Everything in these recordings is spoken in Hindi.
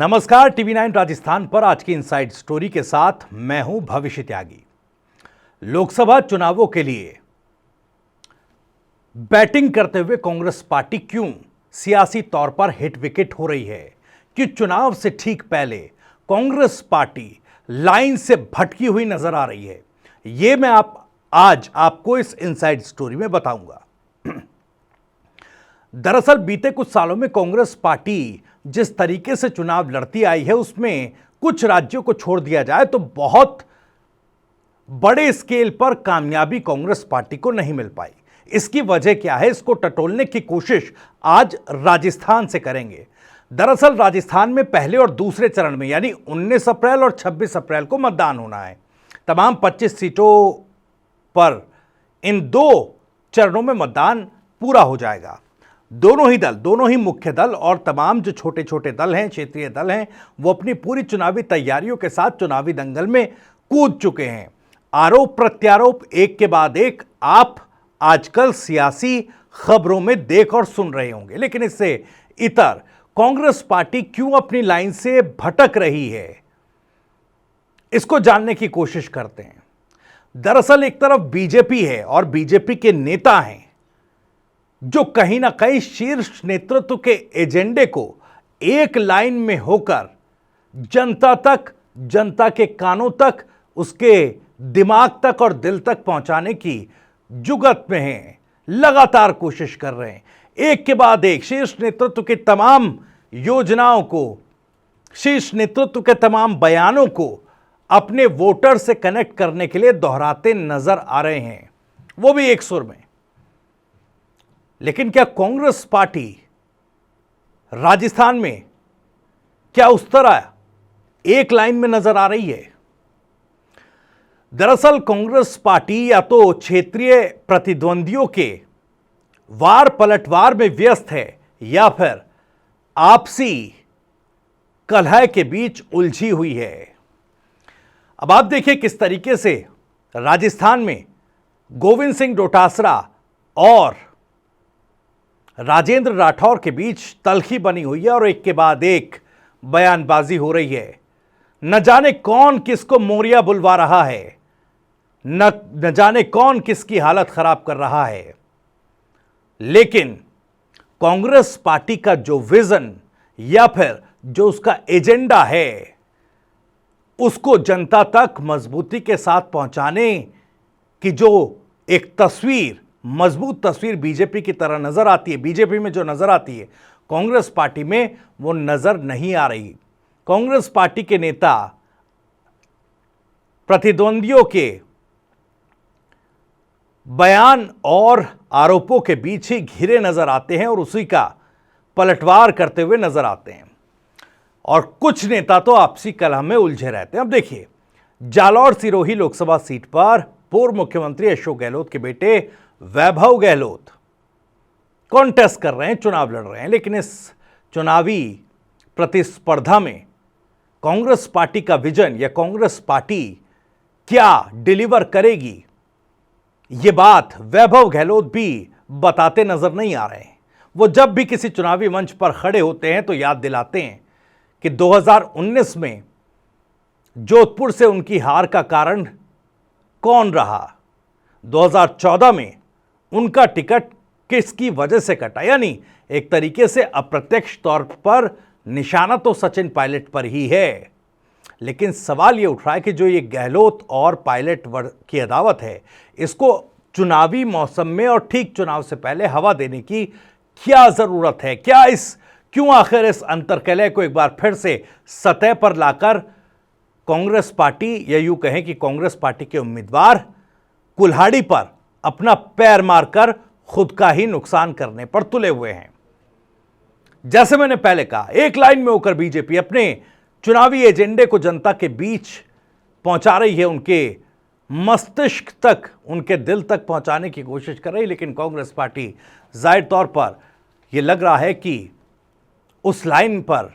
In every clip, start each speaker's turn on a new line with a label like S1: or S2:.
S1: नमस्कार, टीवी 9 राजस्थान पर आज की इनसाइड स्टोरी के साथ मैं हूं भविष्य त्यागी। लोकसभा चुनावों के लिए बैटिंग करते हुए कांग्रेस पार्टी क्यों सियासी तौर पर हिट विकेट हो रही है कि चुनाव से ठीक पहले कांग्रेस पार्टी लाइन से भटकी हुई नजर आ रही है, यह मैं आज आपको इस इनसाइड स्टोरी में बताऊंगा। दरअसल बीते कुछ सालों में कांग्रेस पार्टी जिस तरीके से चुनाव लड़ती आई है, उसमें कुछ राज्यों को छोड़ दिया जाए तो बहुत बड़े स्केल पर कामयाबी कांग्रेस पार्टी को नहीं मिल पाई। इसकी वजह क्या है, इसको टटोलने की कोशिश आज राजस्थान से करेंगे। दरअसल राजस्थान में पहले और दूसरे चरण में यानी 19 अप्रैल और 26 अप्रैल को मतदान होना है। तमाम 25 सीटों पर इन दो चरणों में मतदान पूरा हो जाएगा। दोनों ही मुख्य दल और तमाम जो छोटे छोटे दल हैं, क्षेत्रीय दल हैं, वो अपनी पूरी चुनावी तैयारियों के साथ चुनावी दंगल में कूद चुके हैं। आरोप प्रत्यारोप एक के बाद एक आप आजकल सियासी खबरों में देख और सुन रहे होंगे, लेकिन इससे इतर कांग्रेस पार्टी क्यों अपनी लाइन से भटक रही है, इसको जानने की कोशिश करते हैं। दरअसल एक तरफ बीजेपी है और बीजेपी के नेता हैं जो कहीं ना कहीं शीर्ष नेतृत्व के एजेंडे को एक लाइन में होकर जनता तक, जनता के कानों तक, उसके दिमाग तक और दिल तक पहुंचाने की जुगत में हैं, लगातार कोशिश कर रहे हैं। एक के बाद एक शीर्ष नेतृत्व के तमाम योजनाओं को, शीर्ष नेतृत्व के तमाम बयानों को अपने वोटर से कनेक्ट करने के लिए दोहराते नजर आ रहे हैं, वो भी एक सुर में। लेकिन क्या कांग्रेस पार्टी राजस्थान में क्या उस तरह एक लाइन में नजर आ रही है? दरअसल कांग्रेस पार्टी या तो क्षेत्रीय प्रतिद्वंदियों के वार पलटवार में व्यस्त है या फिर आपसी कलह के बीच उलझी हुई है। अब आप देखिए किस तरीके से राजस्थान में गोविंद सिंह डोटासरा और राजेंद्र राठौर के बीच तल्खी बनी हुई है और एक के बाद एक बयानबाजी हो रही है। न जाने कौन किसको मोरिया बुलवा रहा है, न जाने कौन किसकी हालत खराब कर रहा है। लेकिन कांग्रेस पार्टी का जो विजन या फिर जो उसका एजेंडा है, उसको जनता तक मजबूती के साथ पहुंचाने की जो एक तस्वीर, मजबूत तस्वीर बीजेपी की तरह नजर आती है, बीजेपी में जो नजर आती है, कांग्रेस पार्टी में वो नजर नहीं आ रही। कांग्रेस पार्टी के नेता प्रतिद्वंदियों के बयान और आरोपों के बीच ही घिरे नजर आते हैं और उसी का पलटवार करते हुए नजर आते हैं, और कुछ नेता तो आपसी कलह में उलझे रहते हैं। अब देखिए, जालौर सिरोही लोकसभा सीट पर पूर्व मुख्यमंत्री अशोक गहलोत के बेटे वैभव गहलोत कॉन्टेस्ट कर रहे हैं, चुनाव लड़ रहे हैं। लेकिन इस चुनावी प्रतिस्पर्धा में कांग्रेस पार्टी का विजन या कांग्रेस पार्टी क्या डिलीवर करेगी, ये बात वैभव गहलोत भी बताते नजर नहीं आ रहे हैं। वो जब भी किसी चुनावी मंच पर खड़े होते हैं तो याद दिलाते हैं कि 2019 में जोधपुर से उनकी हार का कारण कौन रहा, 2014 में उनका टिकट किसकी वजह से कटा। यानी एक तरीके से अप्रत्यक्ष तौर पर निशाना तो सचिन पायलट पर ही है। लेकिन सवाल यह उठ रहा है कि जो ये गहलोत और पायलट की अदावत है, इसको चुनावी मौसम में और ठीक चुनाव से पहले हवा देने की क्या जरूरत है? क्यों आखिर इस अंतर्कलह को एक बार फिर से सतह पर लाकर कांग्रेस पार्टी, या यूं कहें कि कांग्रेस पार्टी के उम्मीदवार कुल्हाड़ी पर अपना पैर मारकर खुद का ही नुकसान करने पर तुले हुए हैं? जैसे मैंने पहले कहा, एक लाइन में होकर बीजेपी अपने चुनावी एजेंडे को जनता के बीच पहुंचा रही है, उनके मस्तिष्क तक, उनके दिल तक पहुंचाने की कोशिश कर रही है। लेकिन कांग्रेस पार्टी जाहिर तौर पर यह लग रहा है कि उस लाइन पर,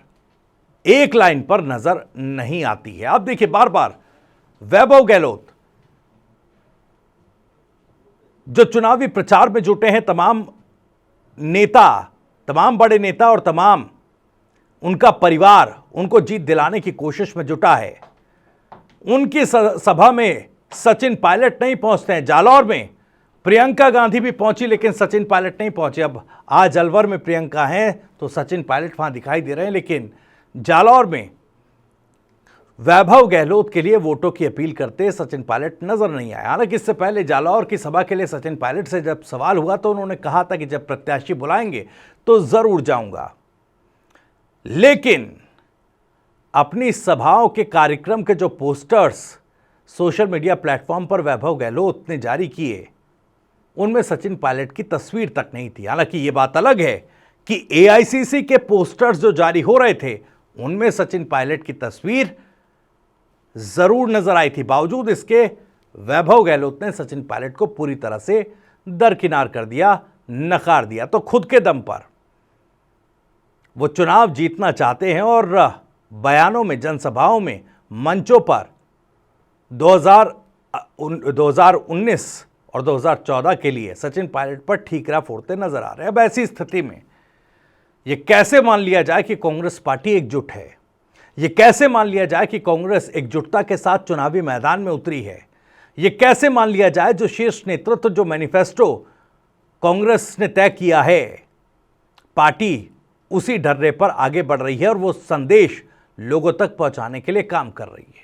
S1: एक लाइन पर नजर नहीं आती है। आप देखिए, बार बार वैभव गहलोत जो चुनावी प्रचार में जुटे हैं, तमाम नेता, तमाम बड़े नेता और तमाम उनका परिवार उनको जीत दिलाने की कोशिश में जुटा है। उनकी सभा में सचिन पायलट नहीं पहुंचते हैं। जालौर में प्रियंका गांधी भी पहुंची, लेकिन सचिन पायलट नहीं पहुंचे। अब आज अलवर में प्रियंका हैं तो सचिन पायलट वहां दिखाई दे रहे हैं, लेकिन जालौर में वैभव गहलोत के लिए वोटों की अपील करते सचिन पायलट नजर नहीं आए। हालांकि इससे पहले जालौर की सभा के लिए सचिन पायलट से जब सवाल हुआ तो उन्होंने कहा था कि जब प्रत्याशी बुलाएंगे तो जरूर जाऊंगा, लेकिन अपनी सभाओं के कार्यक्रम के जो पोस्टर्स सोशल मीडिया प्लेटफॉर्म पर वैभव गहलोत ने जारी किए, उनमें सचिन पायलट की तस्वीर तक नहीं थी। हालांकि यह बात अलग है कि एआईसीसी के पोस्टर्स जो जारी हो रहे थे उनमें सचिन पायलट की तस्वीर जरूर नजर आई थी। बावजूद इसके वैभव गहलोत ने सचिन पायलट को पूरी तरह से दरकिनार कर दिया, नकार दिया। तो खुद के दम पर वो चुनाव जीतना चाहते हैं और बयानों में, जनसभाओं में, मंचों पर 2019 और 2014 के लिए सचिन पायलट पर ठीकरा फोड़ते नजर आ रहे हैं। अब ऐसी स्थिति में यह कैसे मान लिया जाए कि कांग्रेस पार्टी एकजुट है? यह कैसे मान लिया जाए कि कांग्रेस एकजुटता के साथ चुनावी मैदान में उतरी है? यह कैसे मान लिया जाए जो शीर्ष नेतृत्व, जो मैनिफेस्टो कांग्रेस ने तय किया है, पार्टी उसी ढर्रे पर आगे बढ़ रही है और वो संदेश लोगों तक पहुंचाने के लिए काम कर रही है।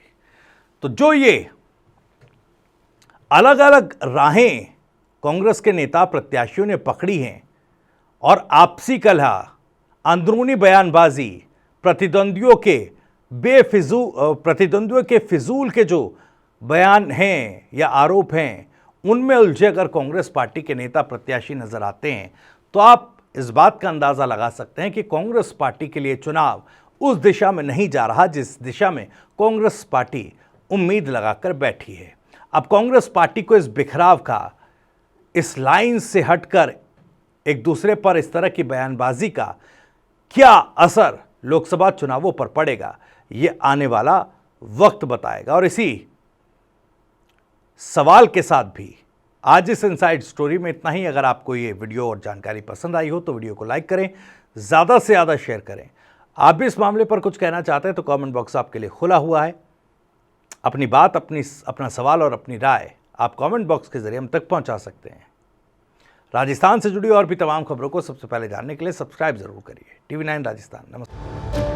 S1: तो जो ये अलग अलग राहें कांग्रेस के नेता प्रत्याशियों ने पकड़ी हैं और आपसी कलह, अंदरूनी बयानबाजी, प्रतिद्वंदियों के फिजूल के जो बयान हैं या आरोप हैं, उनमें उलझे अगर कांग्रेस पार्टी के नेता प्रत्याशी नजर आते हैं तो आप इस बात का अंदाजा लगा सकते हैं कि कांग्रेस पार्टी के लिए चुनाव उस दिशा में नहीं जा रहा जिस दिशा में कांग्रेस पार्टी उम्मीद लगाकर बैठी है। अब कांग्रेस पार्टी को इस बिखराव का, इस लाइन से हटकर एक दूसरे पर इस तरह की बयानबाजी का क्या असर लोकसभा चुनावों पर पड़ेगा, ये आने वाला वक्त बताएगा। और इसी सवाल के साथ भी आज इस इनसाइड स्टोरी में इतना ही। अगर आपको ये वीडियो और जानकारी पसंद आई हो तो वीडियो को लाइक करें, ज़्यादा से ज़्यादा शेयर करें। आप भी इस मामले पर कुछ कहना चाहते हैं तो कमेंट बॉक्स आपके लिए खुला हुआ है। अपनी बात, अपना सवाल और अपनी राय आप कमेंट बॉक्स के जरिए हम तक पहुंचा सकते हैं। राजस्थान से जुड़ी और भी तमाम खबरों को सबसे पहले जानने के लिए सब्सक्राइब जरूर करिए। TV9 राजस्थान। नमस्कार।